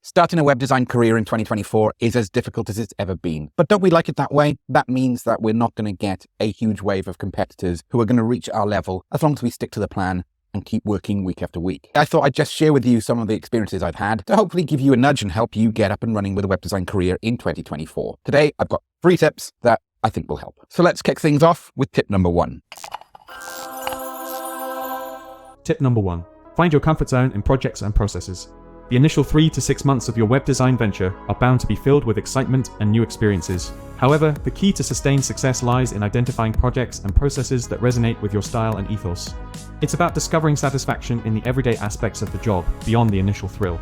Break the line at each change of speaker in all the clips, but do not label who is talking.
Starting a web design career in 2024 is as difficult as it's ever been. But don't we like it that way? That means that we're not going to get a huge wave of competitors who are going to reach our level as long as we stick to the plan and keep working week after week. I thought I'd just share with you some of the experiences I've had to hopefully give you a nudge and help you get up and running with a web design career in 2024. Today, I've got 3 tips that I think will help. So let's kick things off with tip number 1.
Tip number 1. Find your comfort zone in projects and processes. The initial 3 to 6 months of your web design venture are bound to be filled with excitement and new experiences. However, the key to sustained success lies in identifying projects and processes that resonate with your style and ethos. It's about discovering satisfaction in the everyday aspects of the job beyond the initial thrill.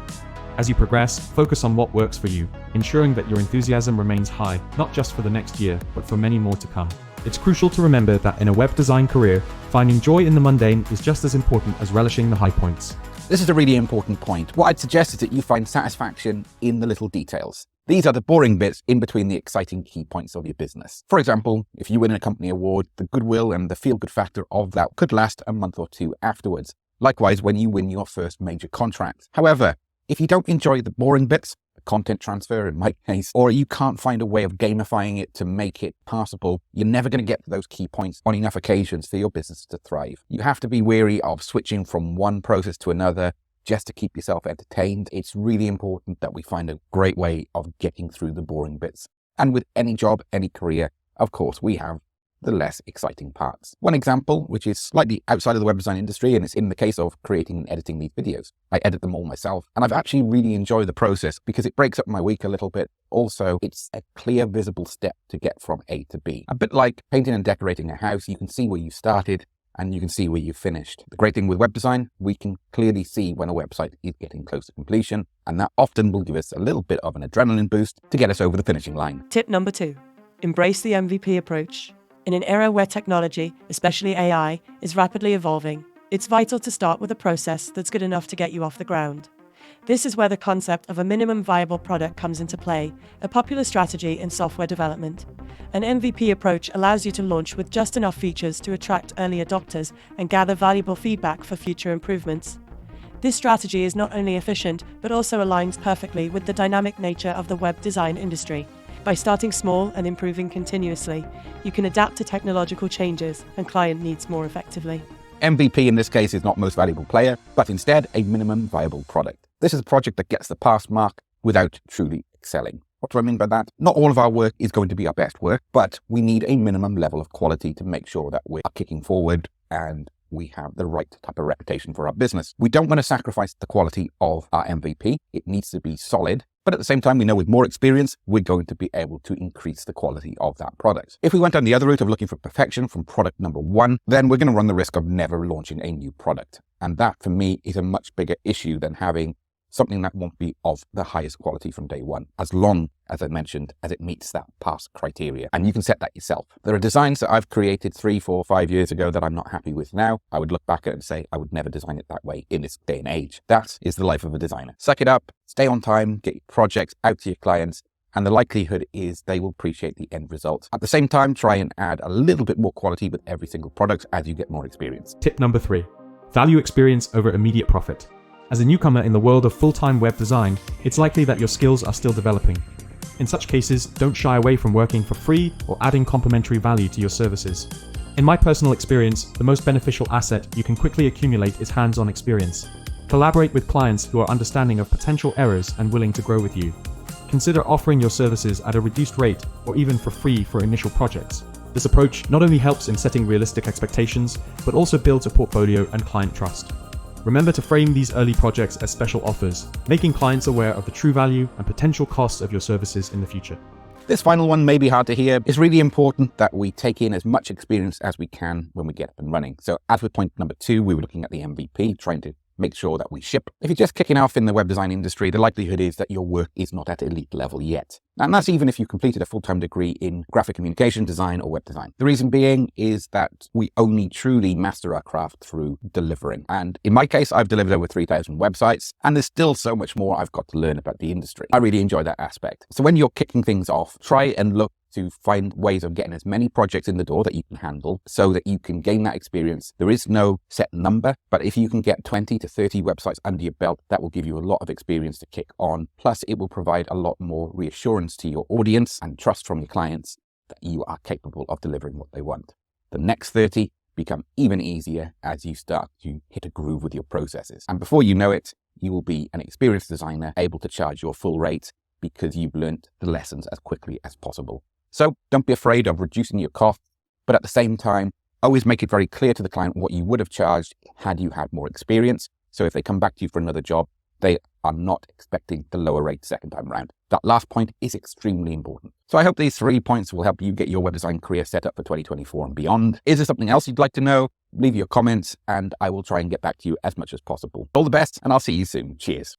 As you progress, focus on what works for you, ensuring that your enthusiasm remains high, not just for the next year, but for many more to come. It's crucial to remember that in a web design career, finding joy in the mundane is just as important as relishing the high points.
This is a really important point. What I'd suggest is that you find satisfaction in the little details. These are the boring bits in between the exciting key points of your business. For example, if you win a company award, the goodwill and the feel-good factor of that could last a month or 2 afterwards. Likewise, when you win your first major contract. However, if you don't enjoy the boring bits, the content transfer in my case, or you can't find a way of gamifying it to make it passable, you're never going to get to those key points on enough occasions for your business to thrive. You have to be wary of switching from one process to another just to keep yourself entertained. It's really important that we find a great way of getting through the boring bits. And with any job, any career, of course, we have the less exciting parts. One example, which is slightly outside of the web design industry, and it's in the case of creating and editing these videos. I edit them all myself, and I've actually really enjoyed the process because it breaks up my week a little bit. Also, it's a clear, visible step to get from A to B. A bit like painting and decorating a house, you can see where you started and you can see where you finished. The great thing with web design, we can clearly see when a website is getting close to completion, and that often will give us a little bit of an adrenaline boost to get us over the finishing line.
Tip number 2. Embrace the MVP approach. In an era where technology, especially AI, is rapidly evolving, it's vital to start with a process that's good enough to get you off the ground. This is where the concept of a minimum viable product comes into play, a popular strategy in software development. An MVP approach allows you to launch with just enough features to attract early adopters and gather valuable feedback for future improvements. This strategy is not only efficient, but also aligns perfectly with the dynamic nature of the web design industry. By starting small and improving continuously, you can adapt to technological changes and client needs more effectively.
MVP in this case is not most valuable player, but instead a minimum viable product. This is a project that gets the pass mark without truly excelling. What do I mean by that? Not all of our work is going to be our best work, but we need a minimum level of quality to make sure that we're kicking forward and we have the right type of reputation for our business. We don't want to sacrifice the quality of our MVP. It needs to be solid. But at the same time, we know with more experience, we're going to be able to increase the quality of that product. If we went down the other route of looking for perfection from product number 1, then we're going to run the risk of never launching a new product. And that, for me, is a much bigger issue than having something that won't be of the highest quality from day one, as long, as I mentioned, as it meets that pass criteria. And you can set that yourself. There are designs that I've created 3, 4, 5 years ago that I'm not happy with now. I would look back at it and say, I would never design it that way in this day and age. That is the life of a designer. Suck it up, stay on time, get your projects out to your clients, and the likelihood is they will appreciate the end result. At the same time, try and add a little bit more quality with every single product as you get more experience.
Tip number 3. Value experience over immediate profit. As a newcomer in the world of full-time web design, it's likely that your skills are still developing. In such cases, don't shy away from working for free or adding complementary value to your services. In my personal experience, the most beneficial asset you can quickly accumulate is hands-on experience. Collaborate with clients who are understanding of potential errors and willing to grow with you. Consider offering your services at a reduced rate or even for free for initial projects. This approach not only helps in setting realistic expectations, but also builds a portfolio and client trust. Remember to frame these early projects as special offers, making clients aware of the true value and potential costs of your services in the future.
This final one may be hard to hear. It's really important that we take in as much experience as we can when we get up and running. So as with point number 2, we were looking at the MVP, trying to make sure that we ship. If you're just kicking off in the web design industry, the likelihood is that your work is not at elite level yet. And that's even if you completed a full-time degree in graphic communication design or web design. The reason being is that we only truly master our craft through delivering. And in my case, I've delivered over 3,000 websites, and there's still so much more I've got to learn about the industry. I really enjoy that aspect. So when you're kicking things off, try and look to find ways of getting as many projects in the door that you can handle so that you can gain that experience. There is no set number, but if you can get 20 to 30 websites under your belt, that will give you a lot of experience to kick on. Plus, it will provide a lot more reassurance to your audience and trust from your clients that you are capable of delivering what they want. The next 30 become even easier as you start to hit a groove with your processes. And before you know it, you will be an experienced designer able to charge your full rate because you've learned the lessons as quickly as possible. So don't be afraid of reducing your costs, but at the same time, always make it very clear to the client what you would have charged had you had more experience. So if they come back to you for another job, they are not expecting the lower rate second time round. That last point is extremely important. So I hope these 3 points will help you get your web design career set up for 2024 and beyond. Is there something else you'd like to know? Leave your comments and I will try and get back to you as much as possible. All the best, and I'll see you soon. Cheers.